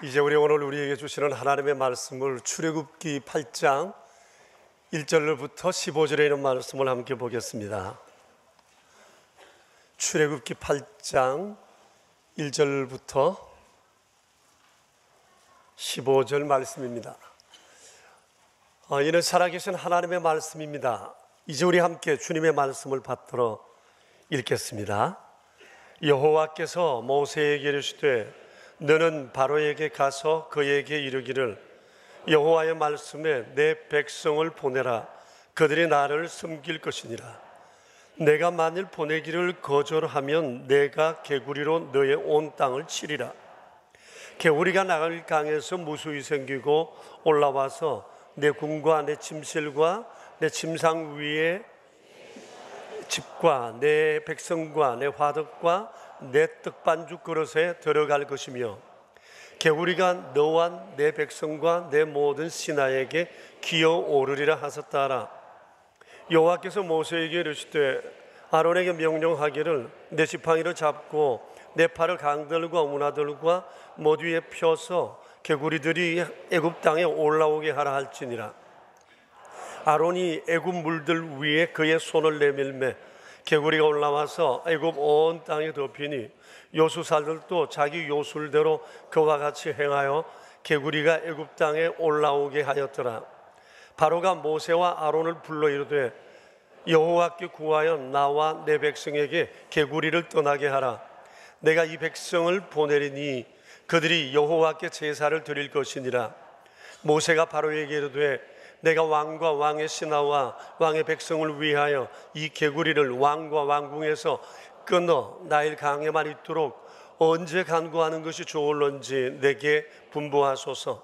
이제 오늘 우리에게 주시는 하나님의 말씀을 출애굽기 8장 1절부터 15절에 있는 말씀을 함께 보겠습니다. 출애굽기 8장 1절부터 15절 말씀입니다. 이는 살아계신 하나님의 말씀입니다. 이제 우리 함께 주님의 말씀을 받들어 읽겠습니다. 여호와께서 모세에게 이르시되 너는 바로에게 가서 그에게 이르기를 여호와의 말씀에 내 백성을 보내라. 그들이 나를 섬길 것이니라. 내가 만일 보내기를 거절하면 내가 개구리로 너의 온 땅을 치리라. 개구리가 나갈 강에서 무수히 생기고 올라와서 내 궁과 내 침실과 내 침상 위에 집과 내 백성과 내 화덕과 내 떡반죽 그릇에 들어갈 것이며 개구리가 너와 내 백성과 내 모든 신하에게 기어오르리라 하셨다라. 여호와께서 모세에게 이르시되 아론에게 명령하기를 내 지팡이를 잡고 내 팔을 강들과 운하들과 모두 위에 펴서 개구리들이 애굽 땅에 올라오게 하라 할지니라. 아론이 애굽 물들 위에 그의 손을 내밀매 개구리가 올라와서 애굽 온 땅에 덮이니 요수살들도 자기 요술대로 그와 같이 행하여 개구리가 애굽 땅에 올라오게 하였더라. 바로가 모세와 아론을 불러 이르되 여호와께 구하여 나와 내 백성에게 개구리를 떠나게 하라. 내가 이 백성을 보내리니 그들이 여호와께 제사를 드릴 것이니라. 모세가 바로에게 이르되 내가 왕과 왕의 신하와 왕의 백성을 위하여 이 개구리를 왕과 왕궁에서 끊어 나일 강에만 있도록 언제 간구하는 것이 좋을런지 내게 분부하소서.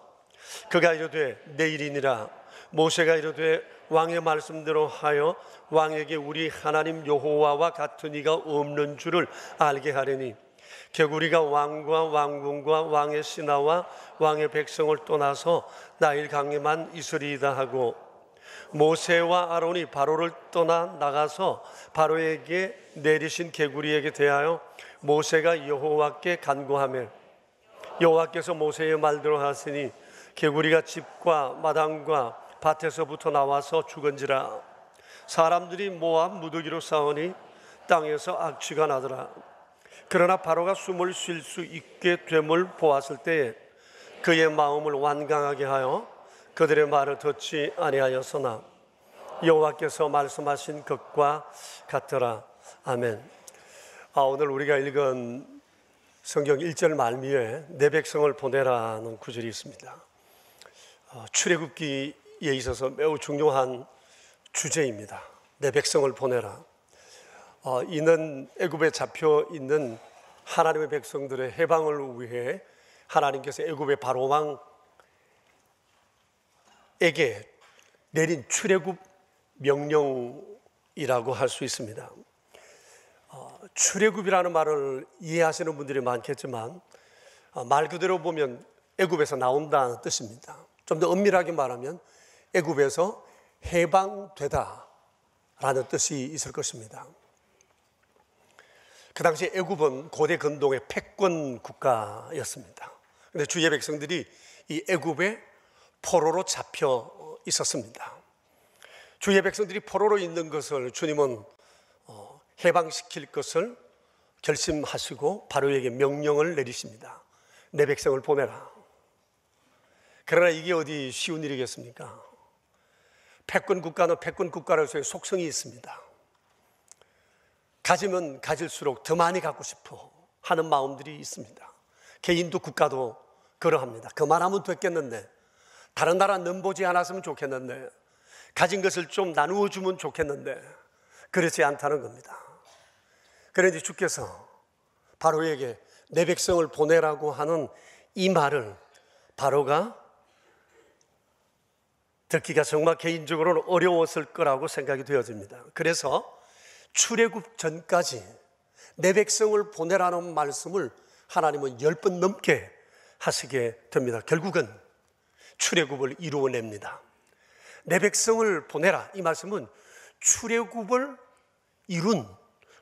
그가 이르되 내일이니라. 모세가 이르되 왕의 말씀대로 하여 왕에게 우리 하나님 여호와와 같은 이가 없는 줄을 알게 하려니 개구리가 왕과 왕궁과 왕의 신하와 왕의 백성을 떠나서 나일 강에만 있으리이다 하고 모세와 아론이 바로를 떠나 나가서 바로에게 내리신 개구리에게 대하여 모세가 여호와께 간구하며 여호와께서 모세의 말대로 하시니 개구리가 집과 마당과 밭에서부터 나와서 죽은지라. 사람들이 모압 무더기로 싸우니 땅에서 악취가 나더라. 그러나 바로가 숨을 쉴 수 있게 됨을 보았을 때에 그의 마음을 완강하게 하여 그들의 말을 듣지 아니하였으나 여호와께서 말씀하신 것과 같더라. 아멘. 오늘 우리가 읽은 성경 1절 말미에 내 백성을 보내라는 구절이 있습니다. 출애굽기에 있어서 매우 중요한 주제입니다. 내 백성을 보내라. 이는 애굽에 잡혀 있는 하나님의 백성들의 해방을 위해 하나님께서 애굽의 바로 왕에게 내린 출애굽 명령이라고 할 수 있습니다. 출애굽이라는 말을 이해하시는 분들이 많겠지만 말 그대로 보면 애굽에서 나온다는 뜻입니다. 좀 더 엄밀하게 말하면 애굽에서 해방되다 라는 뜻이 있을 것입니다. 그 당시 애굽은 고대 근동의 패권 국가였습니다. 그런데 주의 백성들이 이 애굽의 포로로 잡혀 있었습니다. 주의 백성들이 포로로 있는 것을 주님은 해방시킬 것을 결심하시고 바로에게 명령을 내리십니다. 내 백성을 보내라. 그러나 이게 어디 쉬운 일이겠습니까? 패권 국가는 패권 국가로서의 속성이 있습니다. 가지면 가질수록 더 많이 갖고 싶어 하는 마음들이 있습니다. 개인도 국가도 그러합니다. 그만하면 됐겠는데, 다른 나라 넘보지 않았으면 좋겠는데, 가진 것을 좀 나누어 주면 좋겠는데 그렇지 않다는 겁니다. 그런데 주께서 바로에게 내 백성을 보내라고 하는 이 말을 바로가 듣기가 정말 개인적으로는 어려웠을 거라고 생각이 되어집니다. 그래서 출애굽 전까지 내 백성을 보내라는 말씀을 하나님은 10번 넘게 하시게 됩니다. 결국은 출애굽을 이루어냅니다. 내 백성을 보내라, 이 말씀은 출애굽을 이룬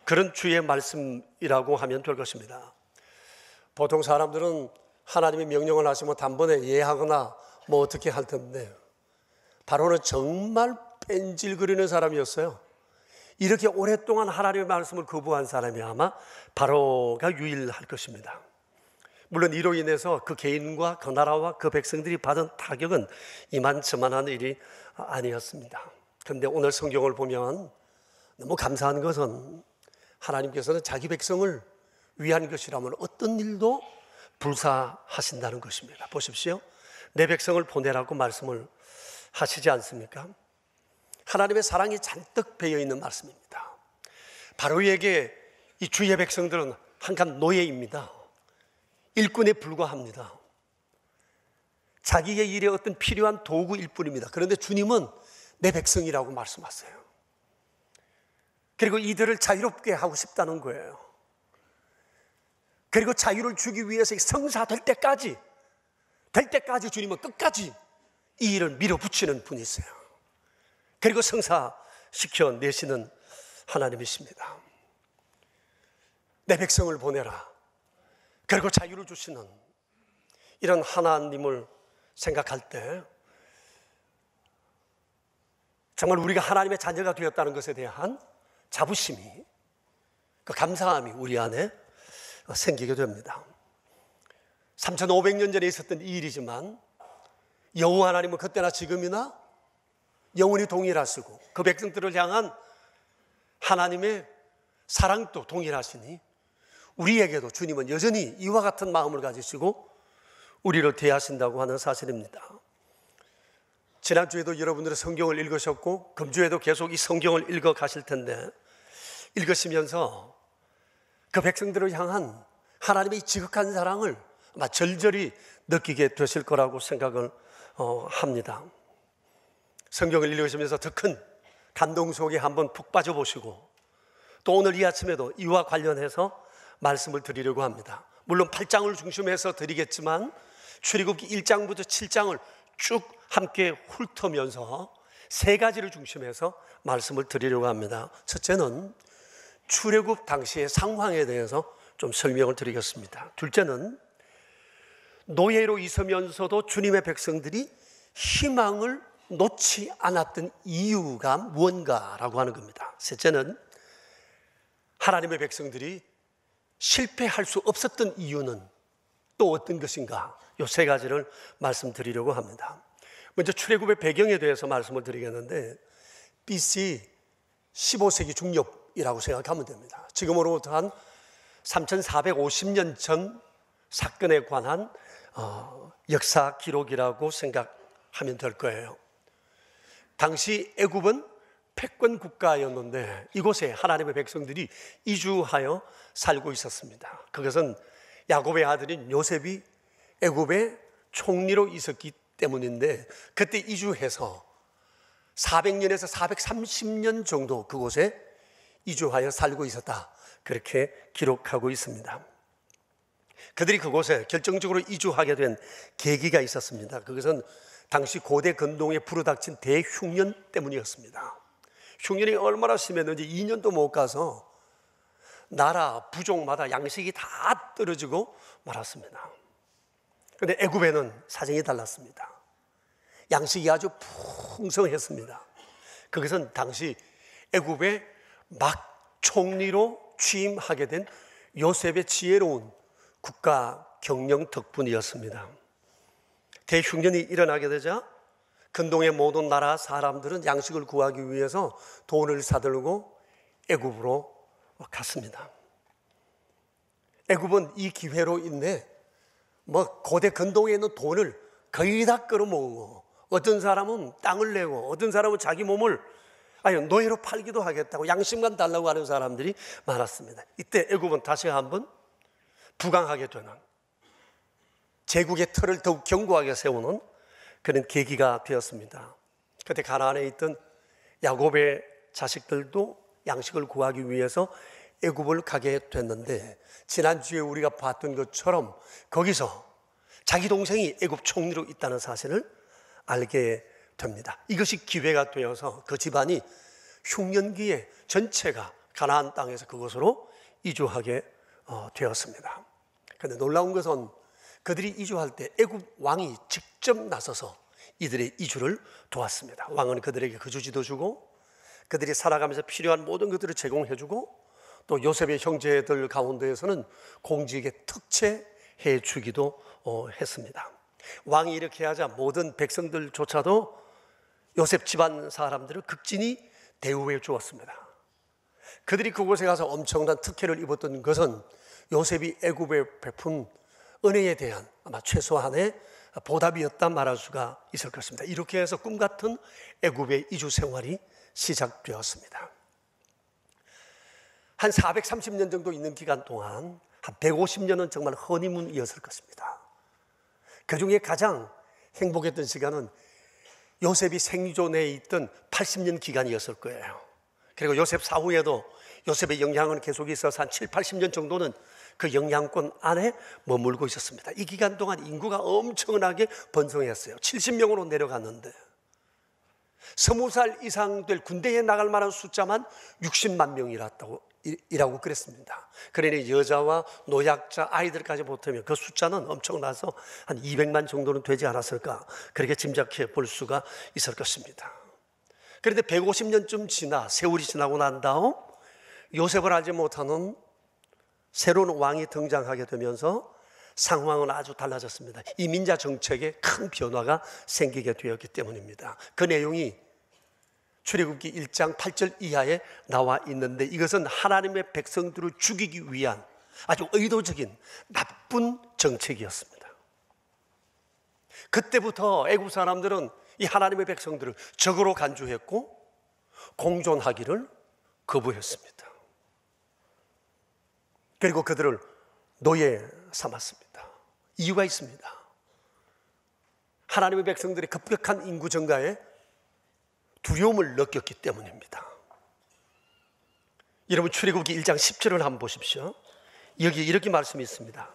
그런 주의 말씀이라고 하면 될 것입니다. 보통 사람들은 하나님이 명령을 하시면 단번에 예하거나 뭐 어떻게 할 텐데, 바로는 정말 뺀질거리는 사람이었어요. 이렇게 오랫동안 하나님의 말씀을 거부한 사람이 아마 바로가 유일할 것입니다. 물론 이로 인해서 그 개인과 그 나라와 그 백성들이 받은 타격은 이만저만한 일이 아니었습니다. 그런데 오늘 성경을 보면 너무 감사한 것은 하나님께서는 자기 백성을 위한 것이라면 어떤 일도 불사하신다는 것입니다. 보십시오. 내 백성을 보내라고 말씀을 하시지 않습니까? 하나님의 사랑이 잔뜩 배어 있는 말씀입니다. 바로에게 이 주의 백성들은 한간 노예입니다. 일꾼에 불과합니다. 자기의 일에 어떤 필요한 도구일 뿐입니다. 그런데 주님은 내 백성이라고 말씀하세요. 그리고 이들을 자유롭게 하고 싶다는 거예요. 그리고 자유를 주기 위해서 성사될 때까지 주님은 끝까지 이 일을 밀어붙이는 분이세요. 그리고 성사시켜 내시는 하나님이십니다. 내 백성을 보내라. 그리고 자유를 주시는 이런 하나님을 생각할 때 정말 우리가 하나님의 자녀가 되었다는 것에 대한 자부심이, 그 감사함이 우리 안에 생기게 됩니다. 3500년 전에 있었던 이 일이지만 여호와 하나님은 그때나 지금이나 영원히 동일하시고 그 백성들을 향한 하나님의 사랑도 동일하시니 우리에게도 주님은 여전히 이와 같은 마음을 가지시고 우리를 대하신다고 하는 사실입니다. 지난주에도 여러분들은 성경을 읽으셨고 금주에도 계속 이 성경을 읽어 가실 텐데, 읽으시면서 그 백성들을 향한 하나님의 지극한 사랑을 아마 절절히 느끼게 되실 거라고 생각을 합니다. 성경을 읽으시면서 더 큰 감동 속에 한번 푹 빠져보시고 또 오늘 이 아침에도 이와 관련해서 말씀을 드리려고 합니다. 물론 8장을 중심해서 드리겠지만 출애굽기 1장부터 7장을 쭉 함께 훑으면서 세 가지를 중심해서 말씀을 드리려고 합니다. 첫째는 출애굽 당시의 상황에 대해서 좀 설명을 드리겠습니다. 둘째는 노예로 있으면서도 주님의 백성들이 희망을 놓지 않았던 이유가 무언가라고 하는 겁니다. 셋째는 하나님의 백성들이 실패할 수 없었던 이유는 또 어떤 것인가, 이 세 가지를 말씀드리려고 합니다. 먼저 출애굽의 배경에 대해서 말씀을 드리겠는데 BC 15세기 중엽이라고 생각하면 됩니다. 지금으로부터 한 3450년 전 사건에 관한 역사 기록이라고 생각하면 될 거예요. 당시 애굽은 패권 국가였는데 이곳에 하나님의 백성들이 이주하여 살고 있었습니다. 그것은 야곱의 아들인 요셉이 애굽의 총리로 있었기 때문인데 그때 이주해서 400년에서 430년 정도 그곳에 이주하여 살고 있었다, 그렇게 기록하고 있습니다. 그들이 그곳에 결정적으로 이주하게 된 계기가 있었습니다. 그것은 당시 고대 근동에 불어닥친 대흉년 때문이었습니다. 흉년이 얼마나 심했는지 2년도 못 가서 나라 부족마다 양식이 다 떨어지고 말았습니다. 그런데 애굽에는 사정이 달랐습니다. 양식이 아주 풍성했습니다. 그것은 당시 애굽의 막 총리로 취임하게 된 요셉의 지혜로운 국가 경영 덕분이었습니다. 대흉년이 일어나게 되자 근동의 모든 나라 사람들은 양식을 구하기 위해서 돈을 사들고 애굽으로 갔습니다. 애굽은 이 기회로 인해 고대 근동에 있는 돈을 거의 다 끌어모으고 어떤 사람은 땅을 내고 어떤 사람은 자기 몸을 노예로 팔기도 하겠다고 양식만 달라고 하는 사람들이 많았습니다. 이때 애굽은 다시 한번 부강하게 되는, 제국의 틀을 더욱 견고하게 세우는 그런 계기가 되었습니다. 그때 가나안에 있던 야곱의 자식들도 양식을 구하기 위해서 애굽을 가게 됐는데 지난주에 우리가 봤던 것처럼 거기서 자기 동생이 애굽 총리로 있다는 사실을 알게 됩니다. 이것이 기회가 되어서 그 집안이 흉년기에 전체가 가나안 땅에서 그곳으로 이주하게 되었습니다. 그런데 놀라운 것은 그들이 이주할 때 애굽 왕이 직접 나서서 이들의 이주를 도왔습니다. 왕은 그들에게 거주지도 주고 그들이 살아가면서 필요한 모든 것들을 제공해 주고 또 요셉의 형제들 가운데에서는 공직에 특채해 주기도 했습니다. 왕이 이렇게 하자 모든 백성들조차도 요셉 집안 사람들을 극진히 대우해 주었습니다. 그들이 그곳에 가서 엄청난 특혜를 입었던 것은 요셉이 애굽에 베푼 은혜에 대한 아마 최소한의 보답이었다 말할 수가 있을 것입니다. 이렇게 해서 꿈같은 애굽의 이주 생활이 시작되었습니다. 한 430년 정도 있는 기간 동안 한 150년은 정말 허니문이었을 것입니다. 그 중에 가장 행복했던 시간은 요셉이 생존에 있던 80년 기간이었을 거예요. 그리고 요셉 사후에도 요셉의 영향은 계속 있어서 한 7, 80년 정도는 그 영향권 안에 머물고 있었습니다. 이 기간 동안 인구가 엄청나게 번성했어요. 70명으로 내려갔는데 20살 이상 될 군대에 나갈 만한 숫자만 60만 명이라고 그랬습니다. 그러니 여자와 노약자, 아이들까지 보태면 그 숫자는 엄청나서 한 200만 정도는 되지 않았을까, 그렇게 짐작해 볼 수가 있을 것입니다. 그런데 150년쯤 지나 세월이 지나고 난 다음 요셉을 알지 못하는 새로운 왕이 등장하게 되면서 상황은 아주 달라졌습니다. 이민자 정책에 큰 변화가 생기게 되었기 때문입니다. 그 내용이 출애굽기 1장 8절 이하에 나와 있는데 이것은 하나님의 백성들을 죽이기 위한 아주 의도적인 나쁜 정책이었습니다. 그때부터 애굽 사람들은 이 하나님의 백성들을 적으로 간주했고 공존하기를 거부했습니다. 그리고 그들을 노예 삼았습니다. 이유가 있습니다. 하나님의 백성들이 급격한 인구 증가에 두려움을 느꼈기 때문입니다. 여러분 출애굽기 1장 10절을 한번 보십시오. 여기 이렇게 말씀이 있습니다.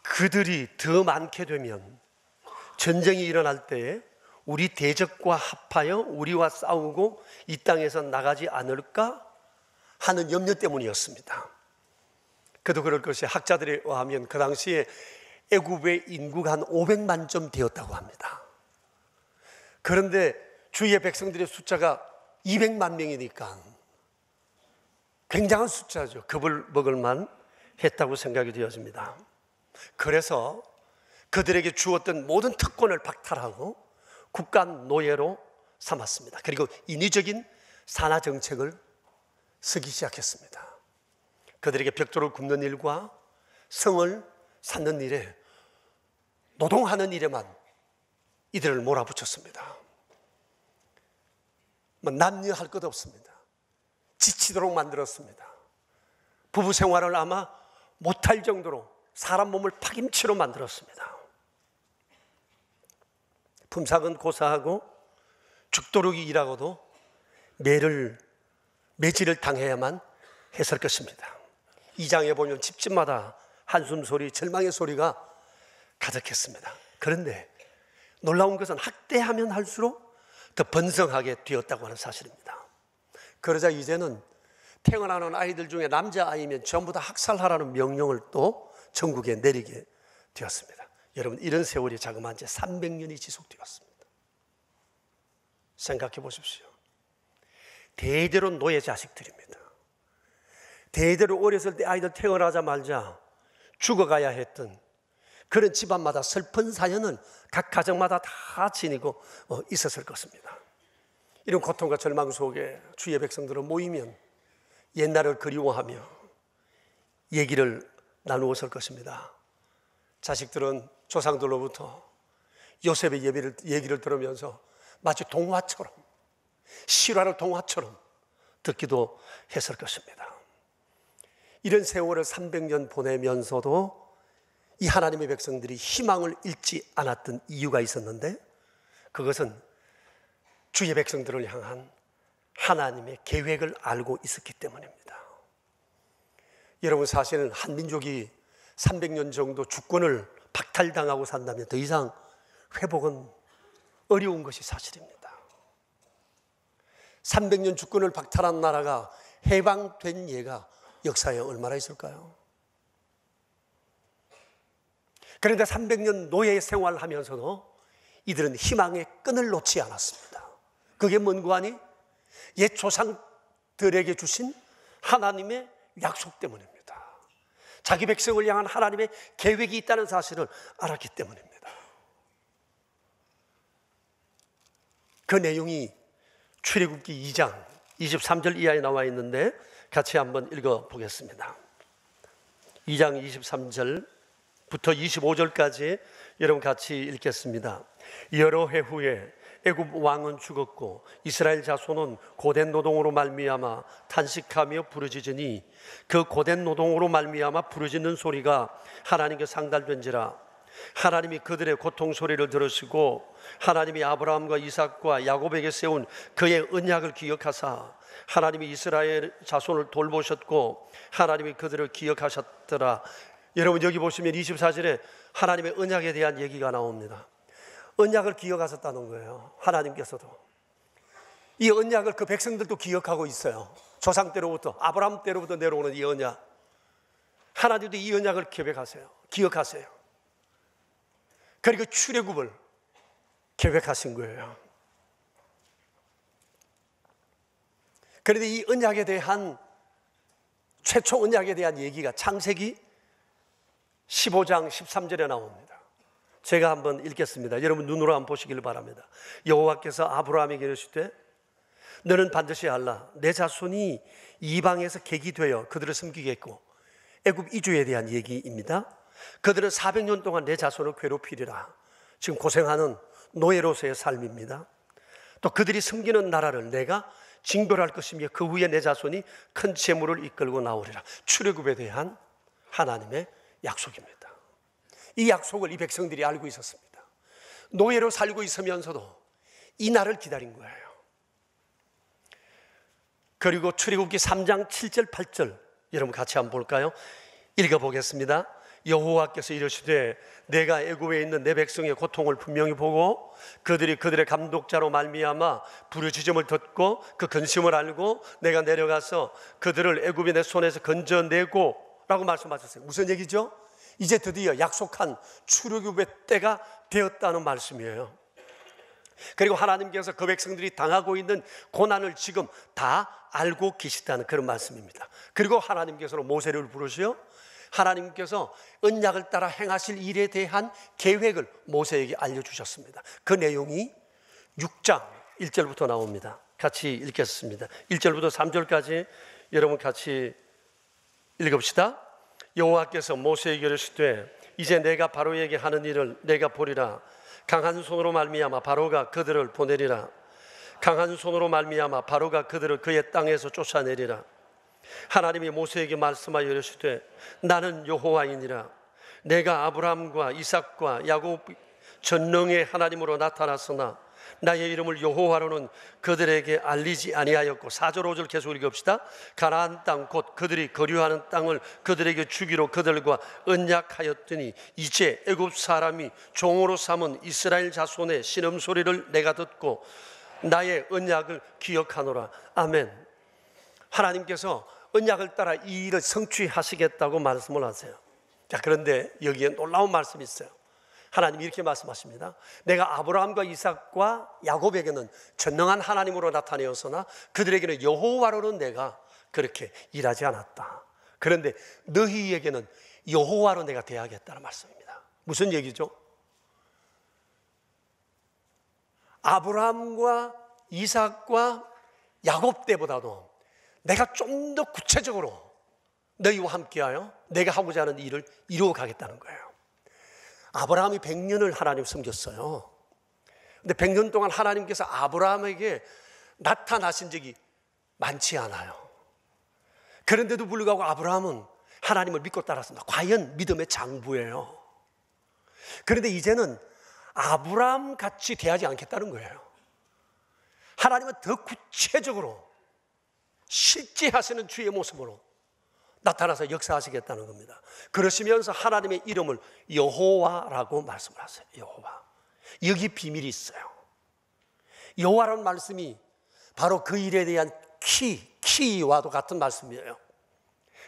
그들이 더 많게 되면 전쟁이 일어날 때에 우리 대적과 합하여 우리와 싸우고 이 땅에서 나가지 않을까 하는 염려 때문이었습니다. 그도 그럴 것이 학자들에 의하면 그 당시에 애굽의 인구가 한 500만 좀 되었다고 합니다. 그런데 주위의 백성들의 숫자가 200만 명이니까 굉장한 숫자죠. 겁을 먹을 만 했다고 생각이 되어집니다. 그래서 그들에게 주었던 모든 특권을 박탈하고 국가 노예로 삼았습니다. 그리고 인위적인 산하 정책을 쓰기 시작했습니다. 그들에게 벽돌을 굽는 일과 성을 쌓는 일에, 노동하는 일에만 이들을 몰아붙였습니다. 남녀할 것 없습니다. 지치도록 만들었습니다. 부부 생활을 아마 못할 정도로 사람 몸을 파김치로 만들었습니다. 품삯은 고사하고 죽도록 일하고도 매질을 당해야만 했을 것입니다. 2장에 보면 집집마다 한숨 소리, 절망의 소리가 가득했습니다. 그런데 놀라운 것은 학대하면 할수록 더 번성하게 되었다고 하는 사실입니다. 그러자 이제는 태어나는 아이들 중에 남자아이면 전부 다 학살하라는 명령을 또 전국에 내리게 되었습니다. 여러분 이런 세월이 자그마한 지 300년이 지속되었습니다. 생각해 보십시오. 대대로 노예 자식들입니다. 대대로 어렸을 때 아이들 태어나자마자 죽어가야 했던 그런 집안마다 슬픈 사연은 각 가정마다 다 지니고 있었을 것입니다. 이런 고통과 절망 속에 주의 백성들은 모이면 옛날을 그리워하며 얘기를 나누었을 것입니다. 자식들은 조상들로부터 요셉의 얘기를 들으면서 마치 동화처럼, 실화를 동화처럼 듣기도 했을 것입니다. 이런 세월을 300년 보내면서도 이 하나님의 백성들이 희망을 잃지 않았던 이유가 있었는데 그것은 주의 백성들을 향한 하나님의 계획을 알고 있었기 때문입니다. 여러분 사실은 한 민족이 300년 정도 주권을 박탈당하고 산다면 더 이상 회복은 어려운 것이 사실입니다. 300년 주권을 박탈한 나라가 해방된 예가 역사에 얼마나 있을까요? 그런데 300년 노예 생활하면서도 이들은 희망의 끈을 놓지 않았습니다. 그게 뭔고 하니? 옛 조상들에게 주신 하나님의 약속 때문입니다. 자기 백성을 향한 하나님의 계획이 있다는 사실을 알았기 때문입니다. 그 내용이 출애굽기 2장 23절 이하에 나와 있는데 같이 한번 읽어보겠습니다. 2장 23절부터 25절까지 여러분 같이 읽겠습니다. 여러 해 후에 애굽 왕은 죽었고 이스라엘 자손은 고된 노동으로 말미암아 탄식하며 부르짖으니 그 고된 노동으로 말미암아 부르짖는 소리가 하나님께 상달된지라. 하나님이 그들의 고통 소리를 들으시고 하나님이 아브라함과 이삭과 야곱에게 세운 그의 언약을 기억하사 하나님이 이스라엘 자손을 돌보셨고 하나님이 그들을 기억하셨더라. 여러분 여기 보시면 24절에 하나님의 언약에 대한 얘기가 나옵니다. 언약을 기억하셨다는 거예요. 하나님께서도 이 언약을 그 백성들도 기억하고 있어요. 조상 때로부터 아브라함 때로부터 내려오는 이 언약, 하나님도 이 언약을 계획하세요. 기억하세요. 그리고 출애굽을 계획하신 거예요. 그런데 이 언약에 대한 최초 언약에 대한 얘기가 창세기 15장 13절에 나옵니다. 제가 한번 읽겠습니다. 여러분 눈으로 한번 보시길 바랍니다. 여호와께서 아브라함에게 이르시되 너는 반드시 알라. 내 자손이 이방에서 객이 되어 그들을 섬기겠고, 애굽 이주에 대한 얘기입니다. 그들은 400년 동안 내 자손을 괴롭히리라. 지금 고생하는 노예로서의 삶입니다. 또 그들이 섬기는 나라를 내가 징벌할 것이며 그 후에 내 자손이 큰 재물을 이끌고 나오리라. 출애굽에 대한 하나님의 약속입니다. 이 약속을 이 백성들이 알고 있었습니다. 노예로 살고 있으면서도 이 날을 기다린 거예요. 그리고 출애굽기 3장 7절 8절 여러분 같이 한번 볼까요? 읽어보겠습니다. 여호와께서 이르시되 내가 애굽에 있는 내 백성의 고통을 분명히 보고 그들이 그들의 감독자로 말미암아 부르짖음을 듣고 그 근심을 알고 내가 내려가서 그들을 애굽의 내 손에서 건져내고 라고 말씀하셨어요. 무슨 얘기죠? 이제 드디어 약속한 출애굽의 때가 되었다는 말씀이에요. 그리고 하나님께서 그 백성들이 당하고 있는 고난을 지금 다 알고 계시다는 그런 말씀입니다. 그리고 하나님께서는 모세를 부르시어 하나님께서 언약을 따라 행하실 일에 대한 계획을 모세에게 알려주셨습니다. 그 내용이 6장 1절부터 나옵니다. 같이 읽겠습니다. 1절부터 3절까지 여러분 같이 읽읍시다. 여호와께서 모세에게 이르시되 이제 내가 바로에게 하는 일을 내가 보리라. 강한 손으로 말미암아 바로가 그들을 보내리라. 강한 손으로 말미암아 바로가 그들을 그의 땅에서 쫓아내리라. 하나님이 모세에게 말씀하여 이르시되 나는 여호와이니라. 내가 아브라함과 이삭과 야곱 전능의 하나님으로 나타났으나 나의 이름을 여호와로는 그들에게 알리지 아니하였고 4절 5절 계속 읽읍시다. 가나안 땅 곧 그들이 거류하는 땅을 그들에게 주기로 그들과 언약하였더니 이제 애굽 사람이 종으로 삼은 이스라엘 자손의 신음소리를 내가 듣고 나의 언약을 기억하노라. 아멘. 하나님께서 언약을 따라 이 일을 성취하시겠다고 말씀을 하세요. 자, 그런데 여기에 놀라운 말씀이 있어요. 하나님이 이렇게 말씀하십니다. 내가 아브라함과 이삭과 야곱에게는 전능한 하나님으로 나타내었으나 그들에게는 여호와로는 내가 그렇게 일하지 않았다. 그런데 너희에게는 여호와로 내가 대하겠다는 말씀입니다. 무슨 얘기죠? 아브라함과 이삭과 야곱 때보다도 내가 좀 더 구체적으로 너희와 함께하여 내가 하고자 하는 일을 이루어 가겠다는 거예요. 아브라함이 100년을 하나님 섬겼어요. 근데 100년 동안 하나님께서 아브라함에게 나타나신 적이 많지 않아요. 그런데도 불구하고 아브라함은 하나님을 믿고 따랐습니다. 과연 믿음의 장부예요. 그런데 이제는 아브라함 같이 대하지 않겠다는 거예요. 하나님은 더 구체적으로 실제 하시는 주의 모습으로 나타나서 역사하시겠다는 겁니다. 그러시면서 하나님의 이름을 여호와라고 말씀을 하세요. 여호와. 여기 비밀이 있어요. 여호와라는 말씀이 바로 그 일에 대한 키와도 같은 말씀이에요.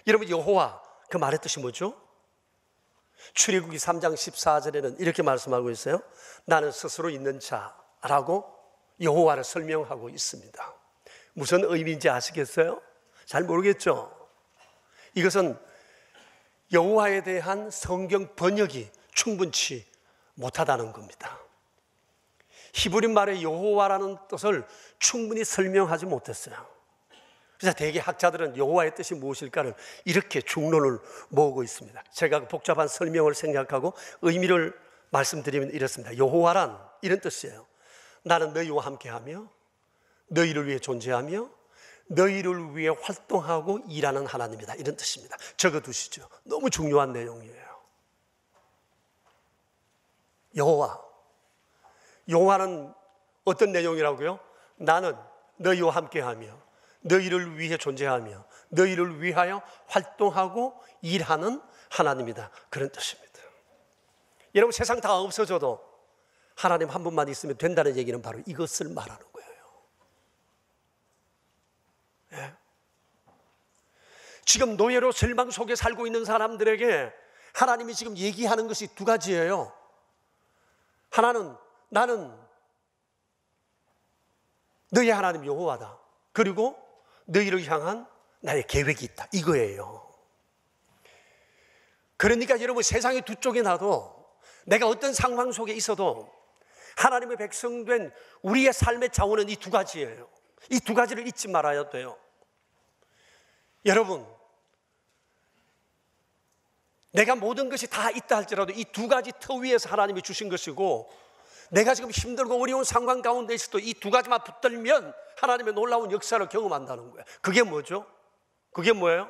여러분 여호와 그 말의 뜻이 뭐죠? 출애굽기 3장 14절에는 이렇게 말씀하고 있어요. 나는 스스로 있는 자라고 여호와를 설명하고 있습니다. 무슨 의미인지 아시겠어요? 잘 모르겠죠? 이것은 여호와에 대한 성경 번역이 충분치 못하다는 겁니다. 히브리 말의 여호와라는 뜻을 충분히 설명하지 못했어요. 그래서 대개 학자들은 여호와의 뜻이 무엇일까를 이렇게 중론을 모으고 있습니다. 제가 복잡한 설명을 생략하고 의미를 말씀드리면 이렇습니다. 여호와란 이런 뜻이에요. 나는 너희와 함께하며 너희를 위해 존재하며 너희를 위해 활동하고 일하는 하나님이다, 이런 뜻입니다. 적어두시죠. 너무 중요한 내용이에요. 여호와는 어떤 내용이라고요? 나는 너희와 함께하며 너희를 위해 존재하며 너희를 위하여 활동하고 일하는 하나님이다, 그런 뜻입니다. 여러분, 세상 다 없어져도 하나님 한 분만 있으면 된다는 얘기는 바로 이것을 말하는 거예요. 예? 지금 노예로 절망 속에 살고 있는 사람들에게 하나님이 지금 얘기하는 것이 두 가지예요. 하나는 나는 너희 하나님 여호와다. 그리고 너희를 향한 나의 계획이 있다, 이거예요. 그러니까 여러분, 세상의 두 쪽에 나도 내가 어떤 상황 속에 있어도 하나님의 백성된 우리의 삶의 자원은 이 두 가지예요. 이 두 가지를 잊지 말아야 돼요. 여러분, 내가 모든 것이 다 있다 할지라도 이 두 가지 터 위에서 하나님이 주신 것이고, 내가 지금 힘들고 어려운 상황 가운데 있어도 이 두 가지만 붙들면 하나님의 놀라운 역사를 경험한다는 거예요. 그게 뭐죠? 그게 뭐예요?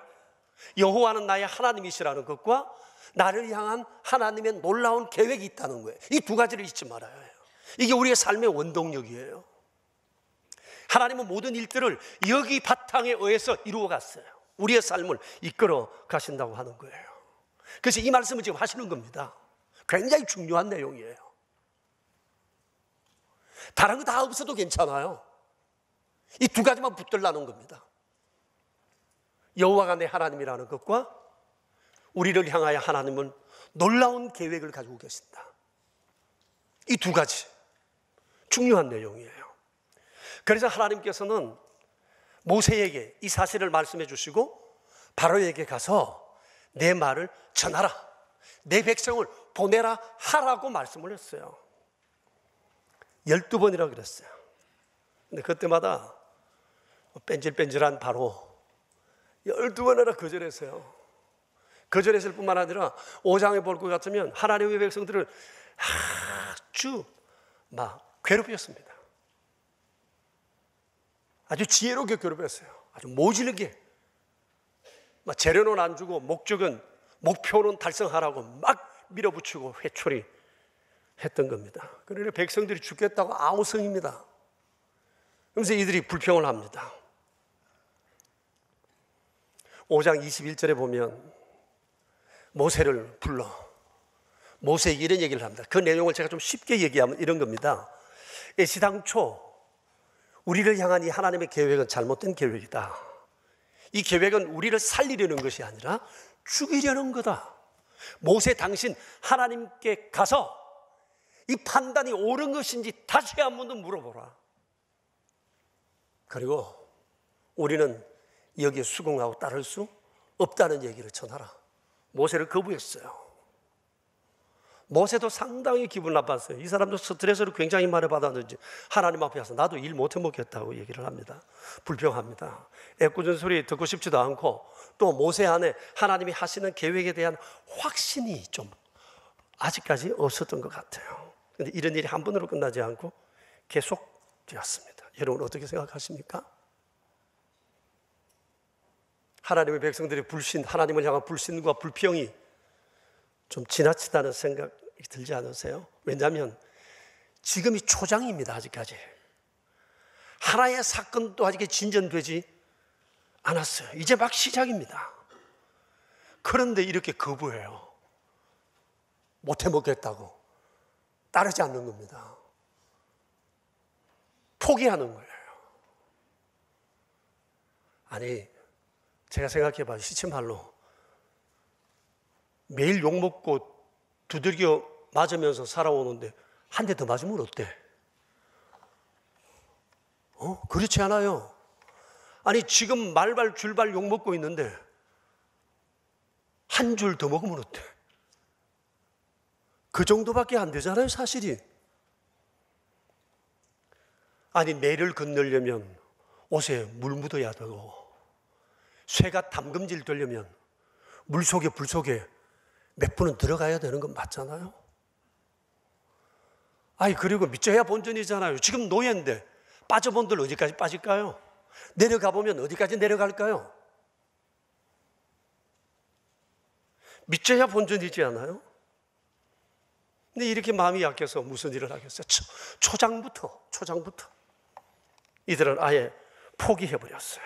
여호와는 나의 하나님이시라는 것과 나를 향한 하나님의 놀라운 계획이 있다는 거예요. 이 두 가지를 잊지 말아야 해요. 이게 우리의 삶의 원동력이에요. 하나님은 모든 일들을 여기 바탕에 의해서 이루어 갔어요. 우리의 삶을 이끌어 가신다고 하는 거예요. 그래서 이 말씀을 지금 하시는 겁니다. 굉장히 중요한 내용이에요. 다른 거 다 없어도 괜찮아요. 이 두 가지만 붙들라는 겁니다. 여호와가 내 하나님이라는 것과 우리를 향하여 하나님은 놀라운 계획을 가지고 계신다. 이 두 가지 중요한 내용이에요. 그래서 하나님께서는 모세에게 이 사실을 말씀해 주시고 바로에게 가서 내 말을 전하라, 내 백성을 보내라 하라고 말씀을 했어요. 12번이라고 그랬어요. 근데 그때마다 뺀질뺀질한 바로 12번이나 거절했어요. 거절했을 뿐만 아니라 5장에 볼 것 같으면 하나님의 백성들을 아주 막 괴롭혔습니다. 아주 지혜롭게 괴롭혔어요. 아주 모질게. 막 재료는 안 주고 목표는 달성하라고 막 밀어붙이고 회초리 했던 겁니다. 그러나 백성들이 죽겠다고 아우성입니다. 그러면서 이들이 불평을 합니다. 5장 21절에 보면 모세를 불러 모세에게 이런 얘기를 합니다. 그 내용을 제가 좀 쉽게 얘기하면 이런 겁니다. 애시당초 우리를 향한 이 하나님의 계획은 잘못된 계획이다. 이 계획은 우리를 살리려는 것이 아니라 죽이려는 거다. 모세, 당신 하나님께 가서 이 판단이 옳은 것인지 다시 한 번 더 물어보라. 그리고 우리는 여기에 수긍하고 따를 수 없다는 얘기를 전하라. 모세를 거부했어요. 모세도 상당히 기분 나빴어요. 이 사람도 스트레스를 굉장히 많이 받았는지 하나님 앞에 와서 나도 일 못해 먹겠다고 얘기를 합니다. 불평합니다. 애꿎은 소리 듣고 싶지도 않고, 또 모세 안에 하나님이 하시는 계획에 대한 확신이 좀 아직까지 없었던 것 같아요. 그런데 이런 일이 한 번으로 끝나지 않고 계속 되었습니다. 여러분 어떻게 생각하십니까? 하나님의 백성들의 불신, 하나님을 향한 불신과 불평이 좀 지나치다는 생각이 들지 않으세요? 왜냐하면 지금이 초장입니다. 아직까지 하나의 사건도 아직 진전되지 않았어요. 이제 막 시작입니다. 그런데 이렇게 거부해요. 못해 먹겠다고 따르지 않는 겁니다. 포기하는 거예요. 아니, 제가 생각해봐요. 시체말로 매일 욕먹고 두들겨 맞으면서 살아오는데 한 대 더 맞으면 어때? 그렇지 않아요. 아니 지금 말발 줄발 욕 먹고 있는데 한 줄 더 먹으면 어때? 그 정도밖에 안 되잖아요, 사실이. 아니 매를 건너려면 옷에 물 묻어야 되고, 쇠가 담금질 되려면 물 속에 불 속에 몇 분은 들어가야 되는 건 맞잖아요. 아니 그리고 믿져야 본전이잖아요. 지금 노예인데 빠져본들 어디까지 빠질까요? 내려가 보면 어디까지 내려갈까요? 믿져야 본전이지 않아요? 근데 이렇게 마음이 약해서 무슨 일을 하겠어요? 초장부터 이들은 아예 포기해버렸어요.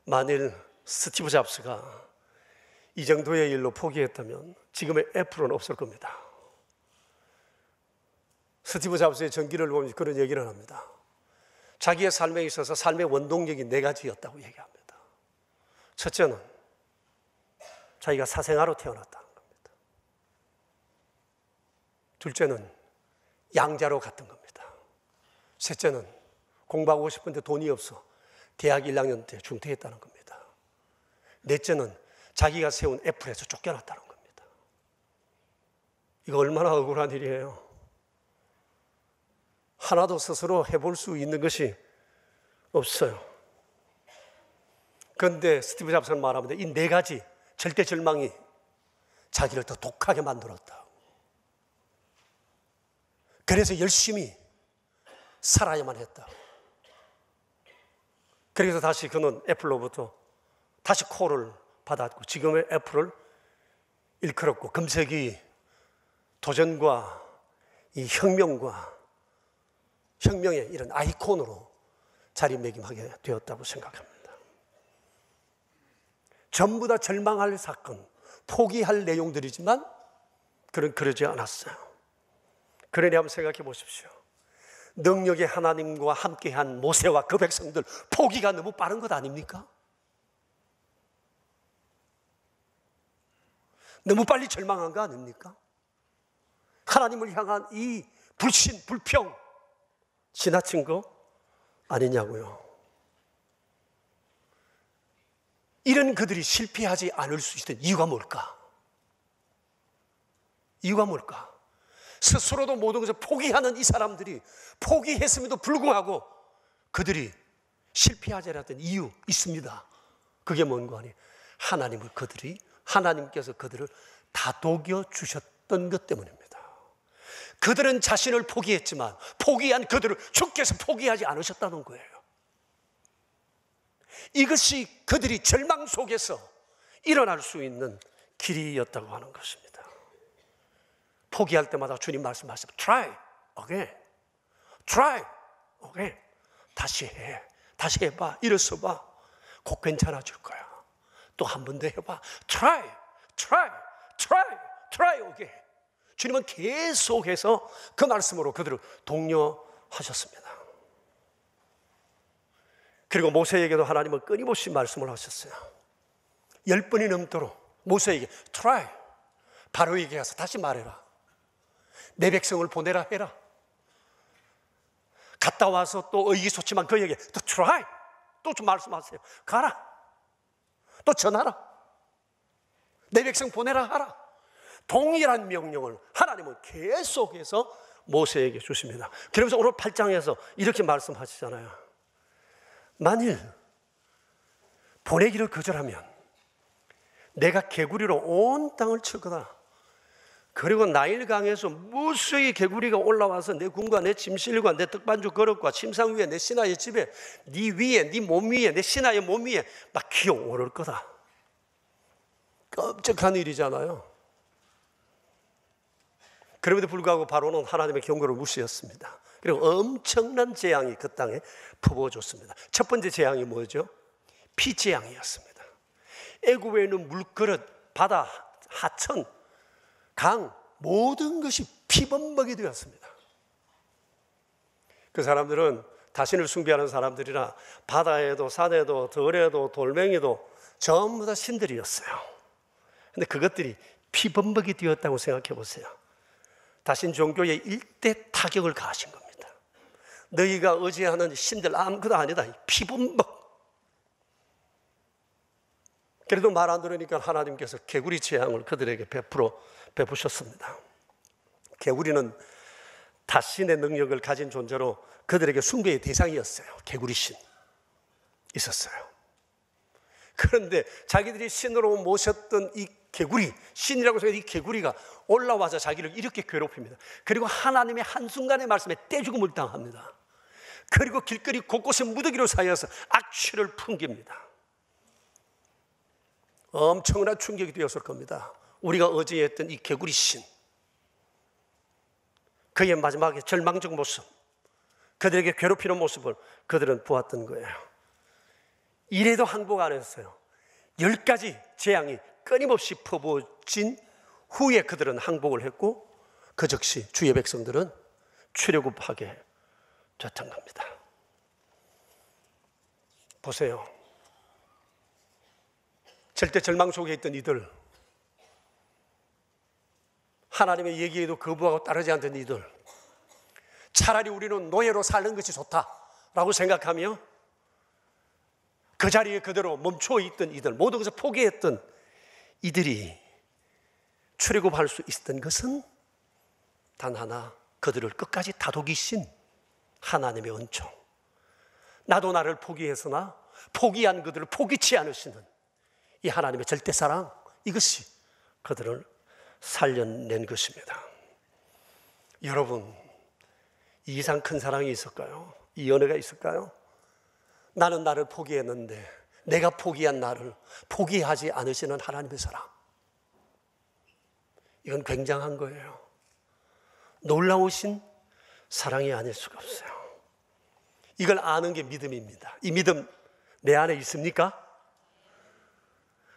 만일 스티브 잡스가 이 정도의 일로 포기했다면 지금의 애플은 없을 겁니다. 스티브 잡스의 전기를 보면 그런 얘기를 합니다. 자기의 삶에 있어서 삶의 원동력이 4가지였다고 얘기합니다. 첫째는 자기가 사생아로 태어났다는 겁니다. 둘째는 양자로 갔던 겁니다. 셋째는 공부하고 싶은데 돈이 없어 대학 1학년 때 중퇴했다는 겁니다. 넷째는 자기가 세운 애플에서 쫓겨났다는 겁니다. 이거 얼마나 억울한 일이에요. 하나도 스스로 해볼 수 있는 것이 없어요. 그런데 스티브 잡스는 말합니다. 이 4가지 절대 절망이 자기를 더 독하게 만들었다. 그래서 열심히 살아야만 했다. 그래서 다시 그는 애플로부터 다시 콜을 받았고 지금의 애플을 일컬었고 금세기 도전과 이 혁명의 이런 아이콘으로 자리매김하게 되었다고 생각합니다. 전부 다 절망할 사건, 포기할 내용들이지만 그는 그러지 않았어요. 그러니 한번 생각해 보십시오. 능력의 하나님과 함께한 모세와 그 백성들 포기가 너무 빠른 것 아닙니까? 너무 빨리 절망한 거 아닙니까? 하나님을 향한 이 불신, 불평 지나친 거 아니냐고요. 이런 그들이 실패하지 않을 수 있던 이유가 뭘까? 이유가 뭘까? 스스로도 모든 것을 포기하는 이 사람들이 포기했음에도 불구하고 그들이 실패하지 않았던 이유 있습니다. 그게 뭔가 하니 하나님께서 그들을 다독여 주셨던 것 때문입니다. 그들은 자신을 포기했지만 포기한 그들을 주께서 포기하지 않으셨다는 거예요. 이것이 그들이 절망 속에서 일어날 수 있는 길이었다고 하는 것입니다. 포기할 때마다 주님 말씀하시면 try again, try again. 다시 해봐, 일어서 봐, 곧 괜찮아질 거야. 또 한 번 더 해봐, try again. 주님은 계속해서 그 말씀으로 그들을 독려하셨습니다. 그리고 모세에게도 하나님은 끊임없이 말씀을 하셨어요. 10번이 넘도록 모세에게 try, 바로에게 가서 다시 말해라. 내 백성을 보내라 해라. 갔다 와서 또 의기소침한 그에게 또 try, 또 좀 말씀하세요. 가라, 또 전하라, 내 백성 보내라 하라. 동일한 명령을 하나님은 계속해서 모세에게 주십니다. 그러면서 오늘 8장에서 이렇게 말씀하시잖아요. 만일 보내기를 거절하면 내가 개구리로 온 땅을 칠 거다. 그리고 나일강에서 무수히 개구리가 올라와서 내 군과 내 짐실과 내 떡반죽 그릇과 침상 위에 내 신하의 집에 네 위에 네 몸 위에 내 신하의 몸 위에 막 기어오를 거다. 끔찍한 일이잖아요. 그럼에도 불구하고 바로는 하나님의 경고를 무시했습니다. 그리고 엄청난 재앙이 그 땅에 퍼부어졌습니다. 첫 번째 재앙이 뭐죠? 피재앙이었습니다. 애굽에 있는 물그릇, 바다, 하천, 강, 모든 것이 피범벅이 되었습니다. 그 사람들은 자신을 숭배하는 사람들이라 바다에도 산에도 들에도 돌멩이도 전부 다 신들이었어요. 근데 그것들이 피범벅이 되었다고 생각해 보세요. 다신 종교에 일대 타격을 가하신 겁니다. 너희가 의지하는 신들 아무것도 아니다. 피범벅. 그래도 말 안 들으니까 하나님께서 개구리 재앙을 그들에게 베푸셨습니다. 개구리는 다신의 능력을 가진 존재로 그들에게 숭배의 대상이었어요. 개구리 신 있었어요. 그런데 자기들이 신으로 모셨던 이 개구리, 신이라고 생각했던 이 개구리가 올라와서 자기를 이렇게 괴롭힙니다. 그리고 하나님의 한순간의 말씀에 떼죽음을 당합니다. 그리고 길거리 곳곳에 무더기로 쌓여서 악취를 풍깁니다. 엄청난 충격이 되었을 겁니다. 우리가 의지했던 이 개구리 신, 그의 마지막에 절망적 모습, 그들에게 괴롭히는 모습을 그들은 보았던 거예요. 이래도 항복 안 했어요. 10가지 재앙이 끊임없이 퍼부어진 후에 그들은 항복을 했고, 그 즉시 주의 백성들은 출애굽하게 됐던 겁니다. 보세요. 절대 절망 속에 있던 이들, 하나님의 얘기에도 거부하고 따르지 않던 이들, 차라리 우리는 노예로 사는 것이 좋다라고 생각하며 그 자리에 그대로 멈춰 있던 이들, 모든 것을 포기했던 이들이 출애굽할 수 있었던 것은 단 하나, 그들을 끝까지 다독이신 하나님의 은총. 나도 나를 포기했으나 포기한 그들을 포기치 않으시는 이 하나님의 절대 사랑, 이것이 그들을 살려낸 것입니다. 여러분, 이 이상 큰 사랑이 있을까요? 이 연애가 있을까요? 나는 나를 포기했는데 내가 포기한 나를 포기하지 않으시는 하나님의 사랑, 이건 굉장한 거예요. 놀라우신 사랑이 아닐 수가 없어요. 이걸 아는 게 믿음입니다. 이 믿음 내 안에 있습니까?